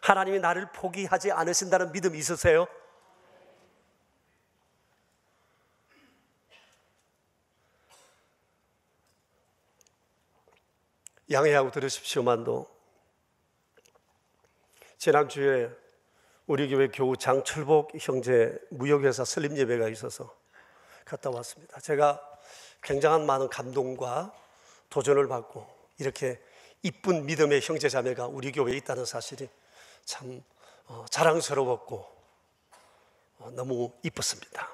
하나님이 나를 포기하지 않으신다는 믿음이 있으세요? 양해하고 들으십시오만도, 지난주에 우리 교회 교우 장철복 형제 무역회사 설립 예배가 있어서 갔다 왔습니다. 제가 굉장한 많은 감동과 도전을 받고 이렇게 이쁜 믿음의 형제 자매가 우리 교회에 있다는 사실이 참 자랑스러웠고 너무 이뻤습니다.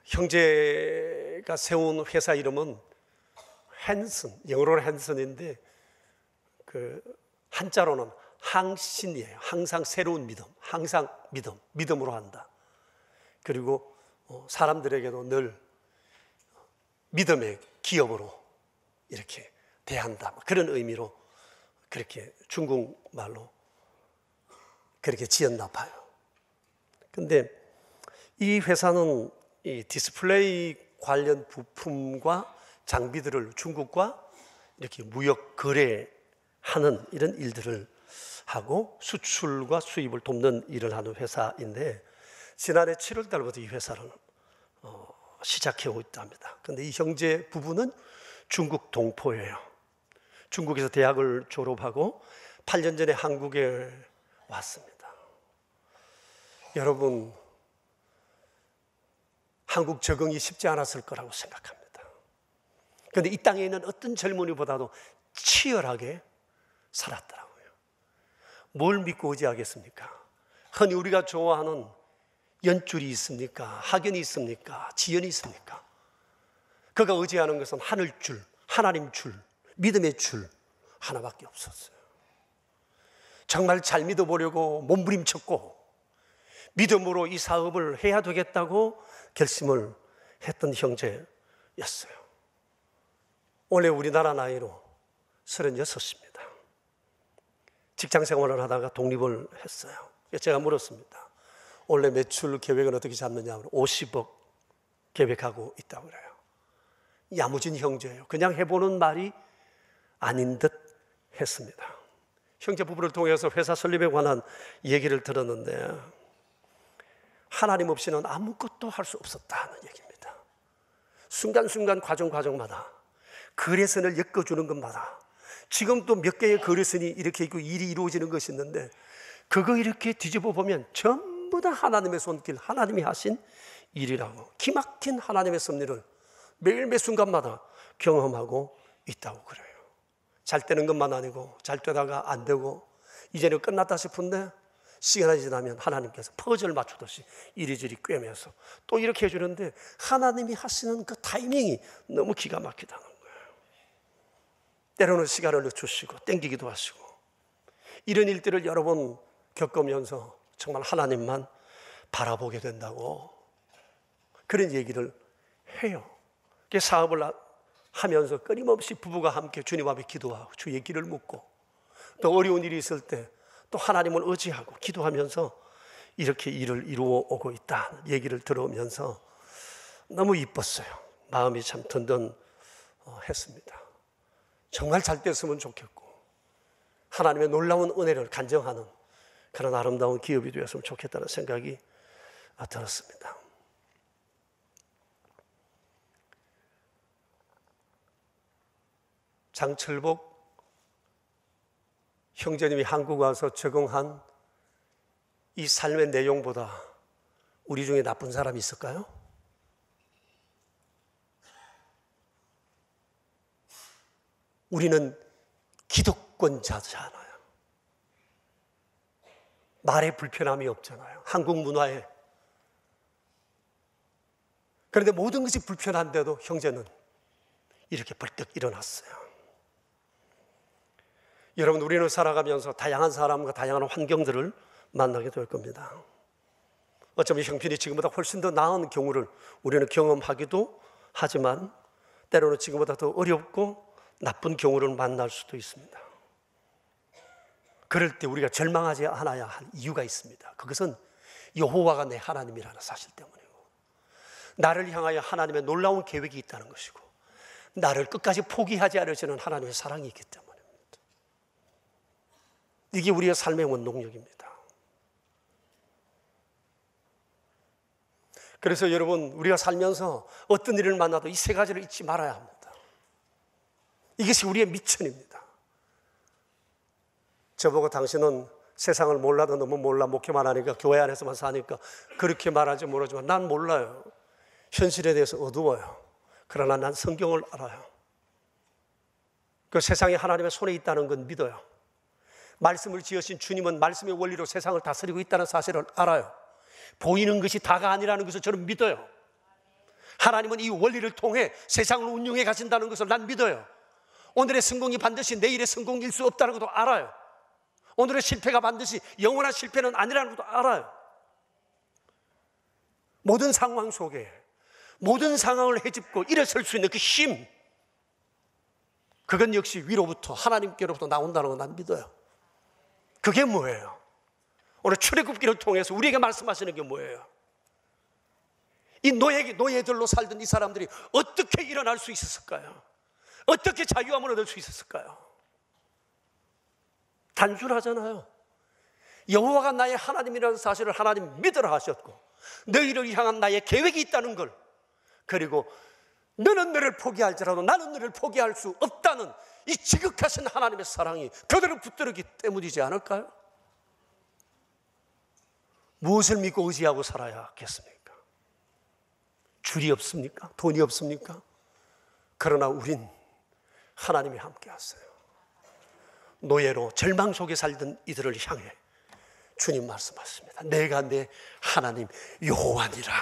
형제가 세운 회사 이름은 헨슨, 영어로는 헨슨인데 그 한자로는 항신이에요. 항상 새로운 믿음, 항상 믿음으로 한다. 그리고 사람들에게도 늘 믿음의 기업으로 이렇게 대한다, 그런 의미로 그렇게 중국말로 그렇게 지었나 봐요. 근데 이 회사는 이 디스플레이 관련 부품과 장비들을 중국과 이렇게 무역 거래하는 이런 일들을 하고 수출과 수입을 돕는 일을 하는 회사인데, 지난해 7월 달부터 이 회사를 시작하고 있답니다. 그런데 이 형제 부부는 중국 동포예요. 중국에서 대학을 졸업하고 8년 전에 한국에 왔습니다. 여러분, 한국 적응이 쉽지 않았을 거라고 생각합니다. 그런데 이 땅에 있는 어떤 젊은이보다도 치열하게 살았더라고요. 뭘 믿고 의지하겠습니까? 흔히 우리가 좋아하는 연줄이 있습니까? 학연이 있습니까? 지연이 있습니까? 그가 의지하는 것은 하늘줄, 하나님 줄, 믿음의 줄 하나밖에 없었어요. 정말 잘 믿어보려고 몸부림쳤고 믿음으로 이 사업을 해야 되겠다고 결심을 했던 형제였어요. 원래 우리나라 나이로 36입니다. 직장 생활을 하다가 독립을 했어요. 제가 물었습니다. 원래 매출 계획은 어떻게 잡느냐? 50억 계획하고 있다고 그래요. 야무진 형제예요. 그냥 해보는 말이 아닌 듯 했습니다. 형제 부부를 통해서 회사 설립에 관한 얘기를 들었는데 하나님 없이는 아무것도 할 수 없었다는 얘기입니다. 순간순간 과정마다 거래선을 엮어주는 것마다 지금 또 몇 개의 거래선이 이렇게 있고 일이 이루어지는 것이 있는데 그거 이렇게 뒤집어 보면 전부 다 하나님의 손길, 하나님이 하신 일이라고, 기막힌 하나님의 섭리를 매일 매 순간마다 경험하고 있다고 그래요. 잘 되는 것만 아니고 잘 되다가 안 되고 이제는 끝났다 싶은데 시간이 지나면 하나님께서 퍼즐 맞추듯이 이리저리 꿰매서 또 이렇게 해주는데, 하나님이 하시는 그 타이밍이 너무 기가 막히다는 거예요. 때로는 시간을 늦추시고 땡기기도 하시고, 이런 일들을 여러 번 겪으면서 정말 하나님만 바라보게 된다고 그런 얘기를 해요. 사업을 하면서 끊임없이 부부가 함께 주님 앞에 기도하고 주의 길을 묻고, 또 어려운 일이 있을 때 또 하나님을 의지하고 기도하면서 이렇게 일을 이루어 오고 있다는 얘기를 들으면서 너무 이뻤어요. 마음이 참 든든했습니다. 정말 잘 됐으면 좋겠고 하나님의 놀라운 은혜를 간증하는 그런 아름다운 기업이 되었으면 좋겠다는 생각이 들었습니다. 장철복 형제님이 한국 와서 적응한 이 삶의 내용보다 우리 중에 나쁜 사람이 있을까요? 우리는 기득권자잖아요. 말에 불편함이 없잖아요. 한국 문화에. 그런데 모든 것이 불편한데도 형제는 이렇게 벌떡 일어났어요. 여러분, 우리는 살아가면서 다양한 사람과 다양한 환경들을 만나게 될 겁니다. 어쩌면 형편이 지금보다 훨씬 더 나은 경우를 우리는 경험하기도 하지만, 때로는 지금보다 더 어렵고 나쁜 경우를 만날 수도 있습니다. 그럴 때 우리가 절망하지 않아야 할 이유가 있습니다. 그것은 여호와가 내 하나님이라는 사실 때문이고, 나를 향하여 하나님의 놀라운 계획이 있다는 것이고, 나를 끝까지 포기하지 않으시는 하나님의 사랑이 있기 때문입니다. 이게 우리의 삶의 원동력입니다. 그래서 여러분, 우리가 살면서 어떤 일을 만나도 이 세 가지를 잊지 말아야 합니다. 이것이 우리의 미천입니다. 저보고 당신은 세상을 몰라도 너무 몰라, 목회만 하니까 교회 안에서만 사니까 그렇게 말하지 모르지만 난 몰라요. 현실에 대해서 어두워요. 그러나 난 성경을 알아요. 그 세상이 하나님의 손에 있다는 건 믿어요. 말씀을 지으신 주님은 말씀의 원리로 세상을 다스리고 있다는 사실을 알아요. 보이는 것이 다가 아니라는 것을 저는 믿어요. 하나님은 이 원리를 통해 세상을 운영해 가신다는 것을 난 믿어요. 오늘의 성공이 반드시 내일의 성공일 수 없다는 것도 알아요. 오늘의 실패가 반드시 영원한 실패는 아니라는 것도 알아요. 모든 상황 속에 모든 상황을 헤집고 일어설 수 있는 그 힘, 그건 역시 위로부터, 하나님께로부터 나온다는 걸 난 믿어요. 그게 뭐예요? 오늘 출애굽기를 통해서 우리에게 말씀하시는 게 뭐예요? 이 노예들로 살던 이 사람들이 어떻게 일어날 수 있었을까요? 어떻게 자유함을 얻을 수 있었을까요? 단순하잖아요. 여호와가 나의 하나님이라는 사실을 하나님 믿으라 하셨고, 너희를 향한 나의 계획이 있다는 걸, 그리고 너는 너를 포기할지라도 나는 너를 포기할 수 없다는 이 지극하신 하나님의 사랑이 그들을 붙들었기 때문이지 않을까요? 무엇을 믿고 의지하고 살아야겠습니까? 줄이 없습니까? 돈이 없습니까? 그러나 우린 하나님이 함께 하세요. 노예로 절망 속에 살던 이들을 향해 주님 말씀하십니다. 내가 내 하나님 여호와니라.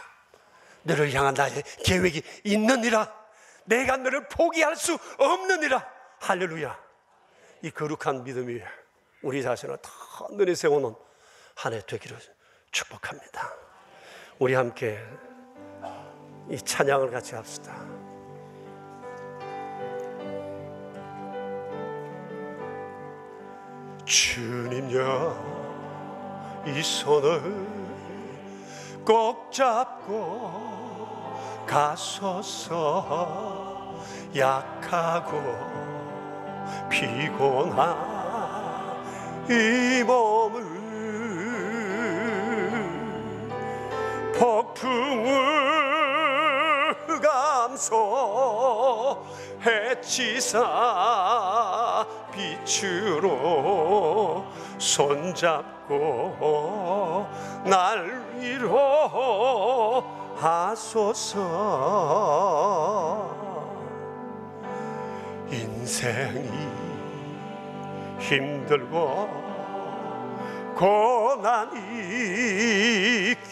너를 향한 나의 계획이 있느니라. 내가 너를 포기할 수 없느니라. 할렐루야. 이 거룩한 믿음이 우리 자신을 다 눈에 세우는 한 해 되기를 축복합니다. 우리 함께 이 찬양을 같이 합시다. 주님여, 이 손을 꼭 잡고 가소서. 약하고 피곤한 이 몸을 폭풍을 감소해치사 빛으로 손잡고 날 위로하소서. 인생이 힘들고 고난이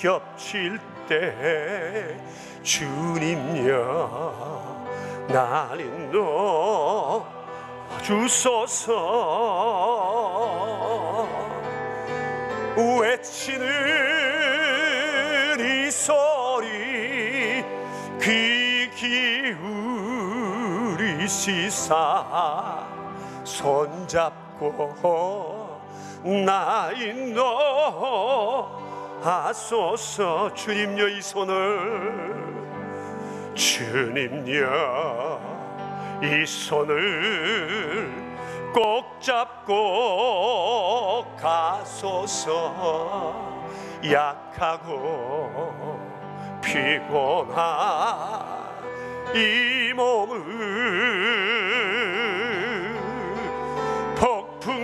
겹칠 때 주님여 날 인도 주소서. 외치는 이 소리 귀 기울이시사 손잡고 나 인도하소서. 주님여 이 손을, 주님여 이 손을 꼭 잡고 가소서. 약하고 피곤한 이 몸을 폭풍을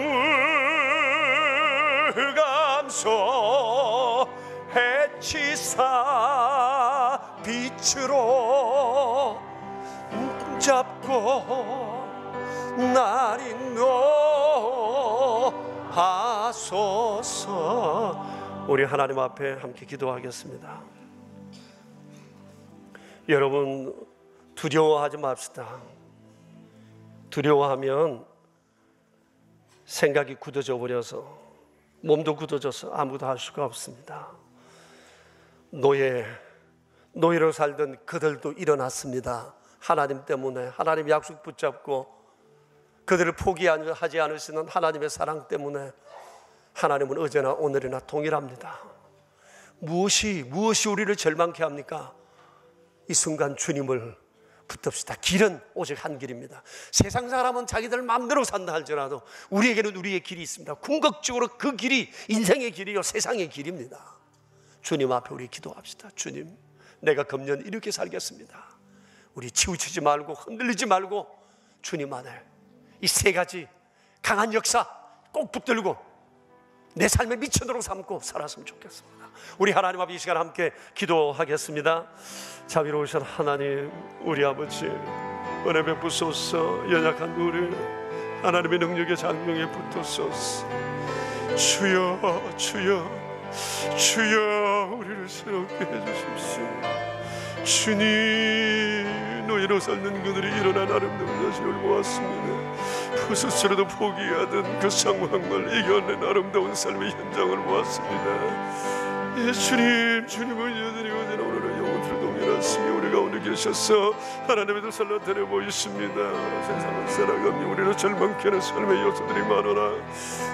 감소 해치사 빛으로 잡고 날 인도하소서. 우리 하나님 앞에 함께 기도하겠습니다. 여러분, 두려워하지 맙시다. 두려워하면 생각이 굳어져 버려서 몸도 굳어져서 아무것도 할 수가 없습니다. 노예로 살던 그들도 일어났습니다. 하나님 때문에, 하나님 약속 붙잡고 그들을 포기하지 않으시는 하나님의 사랑 때문에 하나님은 어제나 오늘이나 동일합니다. 무엇이 우리를 절망케 합니까? 이 순간 주님을 붙듭시다. 길은 오직 한 길입니다. 세상 사람은 자기들 마음대로 산다 할지라도 우리에게는 우리의 길이 있습니다. 궁극적으로 그 길이 인생의 길이요 세상의 길입니다. 주님 앞에 우리 기도합시다. 주님, 내가 금년 이렇게 살겠습니다. 우리 치우치지 말고 흔들리지 말고 주님 안에 이 세 가지 강한 역사 꼭 붙들고 내 삶의 미천으로 삼고 살았으면 좋겠습니다. 우리 하나님 앞에 이 시간 함께 기도하겠습니다. 자비로우신 하나님, 우리 아버지 은혜 베푸소서. 연약한 우리 하나님의 능력의 장중에 붙으소서. 주여 주여 주여, 우리를 새롭게 해주십시오. 주님, 노예로 살던 그들이 일어난 아름다운 자식을 보았습니다. 스스로도 포기하던 그 상황을 이겨낸 아름다운 삶의 현장을 보았습니다. 예, 주님은 여전히 어제나 오늘은 영원토록 동일하시니 우리 가운데 계셔서 하나님의 두 손을 나타내 보이십니다. 세상을 살아가며 우리를 절망케 하는 삶의 요소들이 많으나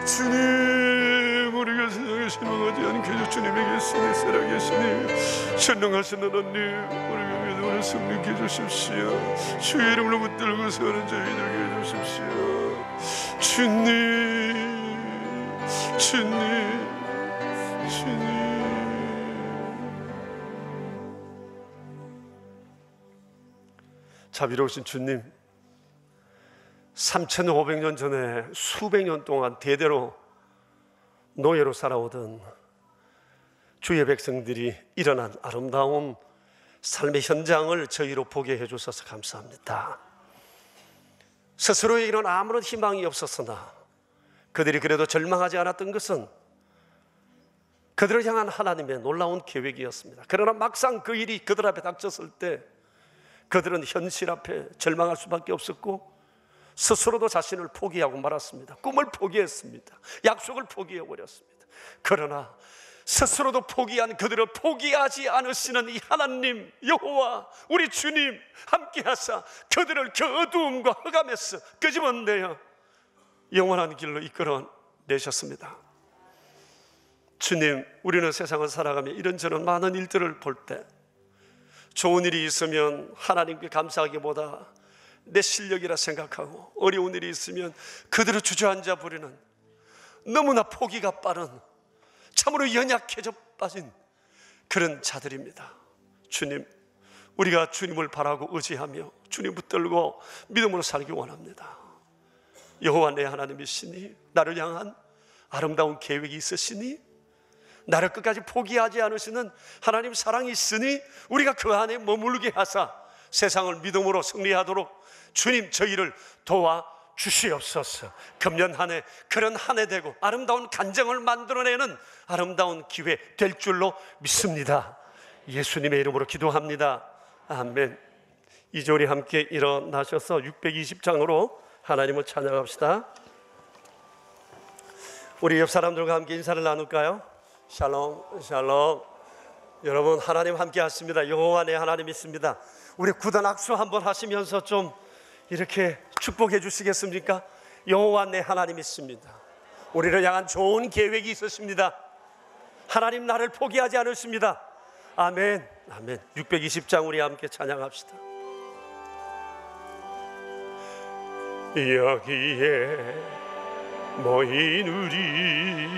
주님, 우리가 세상에 실망하지 않게 해주 주님의 계시니 살아계시니 전능하신 하나님, 우리가 믿음으로 승리케 해주십시오. 주의 이름으로 붙들고 서는 저희들에게 해주십시오. 주님, 자비로우신 주님, 3,500년 전에 수백 년 동안 대대로 노예로 살아오던 주의 백성들이 일어난 아름다운 삶의 현장을 저희로 보게 해주셔서 감사합니다. 스스로에게는 아무런 희망이 없었으나 그들이 그래도 절망하지 않았던 것은 그들을 향한 하나님의 놀라운 계획이었습니다. 그러나 막상 그 일이 그들 앞에 닥쳤을 때 그들은 현실 앞에 절망할 수밖에 없었고 스스로도 자신을 포기하고 말았습니다. 꿈을 포기했습니다. 약속을 포기해버렸습니다. 그러나 스스로도 포기한 그들을 포기하지 않으시는 이 하나님 여호와 우리 주님 함께하사 그들을 그 어두움과 흑암에서 끄집어내어 영원한 길로 이끌어내셨습니다. 주님, 우리는 세상을 살아가며 이런저런 많은 일들을 볼 때 좋은 일이 있으면 하나님께 감사하기보다 내 실력이라 생각하고 어려운 일이 있으면 그들을 주저앉아 부리는 너무나 포기가 빠른 참으로 연약해져 빠진 그런 자들입니다. 주님, 우리가 주님을 바라고 의지하며 주님 붙들고 믿음으로 살기 원합니다. 여호와 내 하나님이시니 나를 향한 아름다운 계획이 있으시니, 나를 끝까지 포기하지 않으시는 하나님 사랑이 있으니 우리가 그 안에 머물게 하사 세상을 믿음으로 승리하도록 주님 저희를 도와주시옵소서. 금년 한 해 그런 한 해 되고 아름다운 간증을 만들어내는 아름다운 기회 될 줄로 믿습니다. 예수님의 이름으로 기도합니다. 아멘. 이제 함께 일어나셔서 620장으로 하나님을 찬양합시다. 우리 옆 사람들과 함께 인사를 나눌까요? 샬롬 샬롬. 여러분, 하나님 함께 하십니다. 여호와 내 하나님 있습니다. 우리 굳은 악수 한번 하시면서 좀 이렇게 축복해 주시겠습니까? 여호와 내 하나님 있습니다. 우리를 향한 좋은 계획이 있으십니다. 하나님 나를 포기하지 않으십니다. 아멘. 아멘. 620장 우리 함께 찬양합시다. 여기에 모인 우리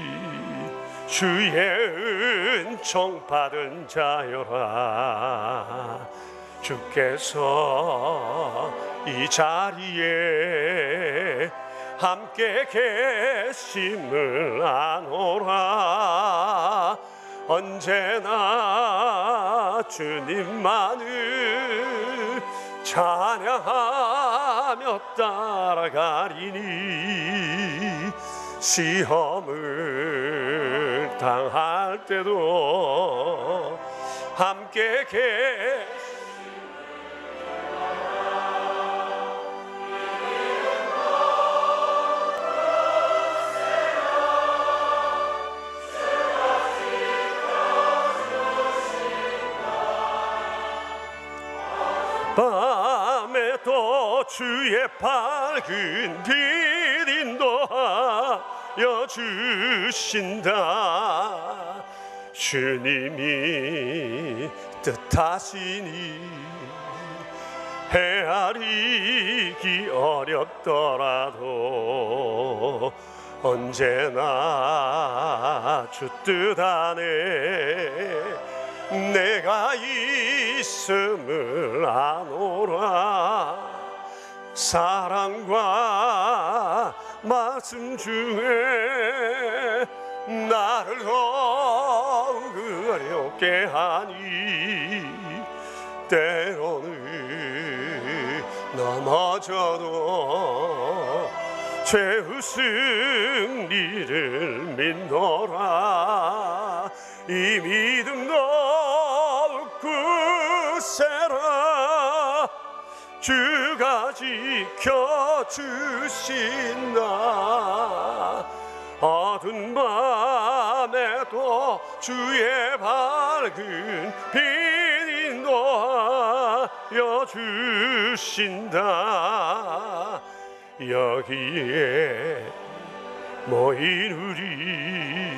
주의 은총 받은 자여라. 주께서 이 자리에 함께 계심을 아노라. 언제나 주님만을 찬양하며 따라가리니 시험을 당할 때도 함께 밤에 또 주의 밝은 빛 인도하여 주신다. 주님이 뜻하시니 헤아리기 어렵더라도 언제나 주 뜻 안에 내가 있음을 아노라. 사랑과 말씀 중에 나를 더욱 어렵게 하니 때로는 넘어져도 최후 승리를 믿노라. 이 믿음 더욱 굳세라. 주가 지켜주신다. 어두운 밤에도 주의 밝은 빛 인도하여 주신다. 여기에 모인 우리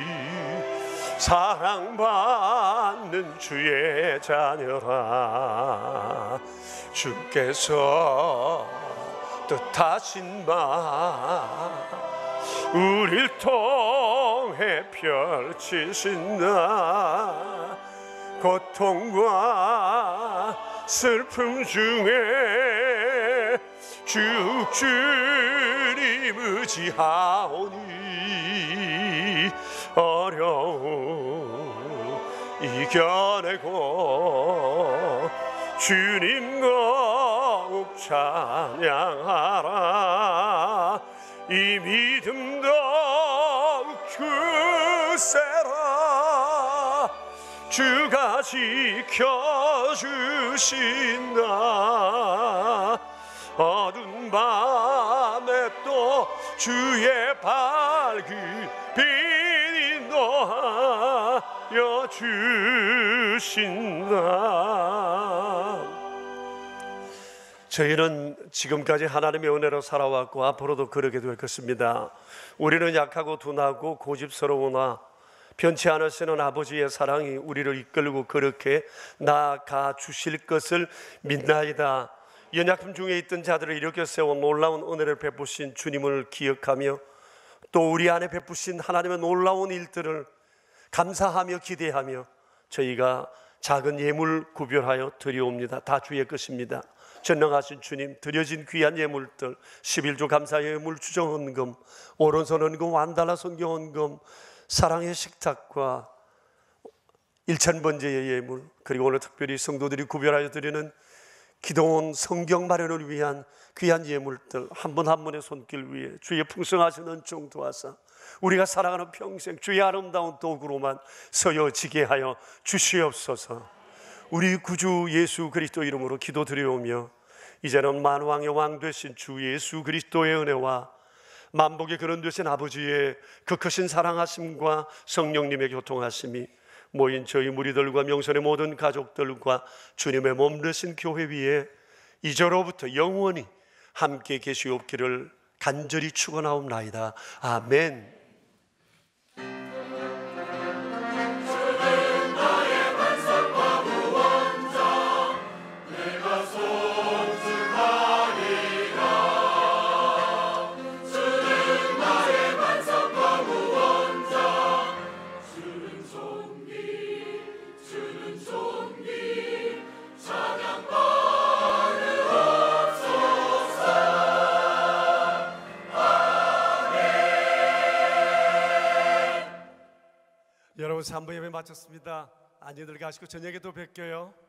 사랑받는 주의 자녀라. 주께서 뜻하신 바 우릴 통해 펼치신다. 고통과 슬픔 중에 쭉 주님 의지하오니 어려움 이겨내고 주님 거룩 찬양하라. 이 믿음 더욱 굳세라. 주가 지켜주신다. 어두운 밤에 또 주의 밝은 빛 인도하여 주신다. 저희는 지금까지 하나님의 은혜로 살아왔고 앞으로도 그러게 될 것입니다. 우리는 약하고 둔하고 고집스러우나 변치 않으시는 아버지의 사랑이 우리를 이끌고 그렇게 나아가 주실 것을 믿나이다. 연약함 중에 있던 자들을 일으켜 세워 놀라운 은혜를 베푸신 주님을 기억하며 또 우리 안에 베푸신 하나님의 놀라운 일들을 감사하며 기대하며 저희가 작은 예물 구별하여 드리옵니다. 다 주의 것입니다. 전능하신 주님, 드려진 귀한 예물들 11조 감사의 예물 주정 헌금, 오른손 헌금, 완달라 성경 헌금, 사랑의 식탁과 1,000번째의 예물, 그리고 오늘 특별히 성도들이 구별하여 드리는 기도원 성경 마련을 위한 귀한 예물들 한 분 한 분의 손길 위에 주의 풍성하신 은총 도하사 우리가 살아가는 평생 주의 아름다운 도구로만 서여지게 하여 주시옵소서. 우리 구주 예수 그리스도 이름으로 기도드리오며 이제는 만왕의 왕 되신 주 예수 그리스도의 은혜와 만복의 근원 되신 아버지의 그 크신 사랑하심과 성령님의 교통하심이 모인 저희 무리들과 명선의 모든 가족들과 주님의 몸 되신 교회 위에 이제로부터 영원히 함께 계시옵기를 간절히 축원하옵나이다. 아멘. 여러분 3부 예배 마쳤습니다. 안녕들 가시고 저녁에 또 뵐게요.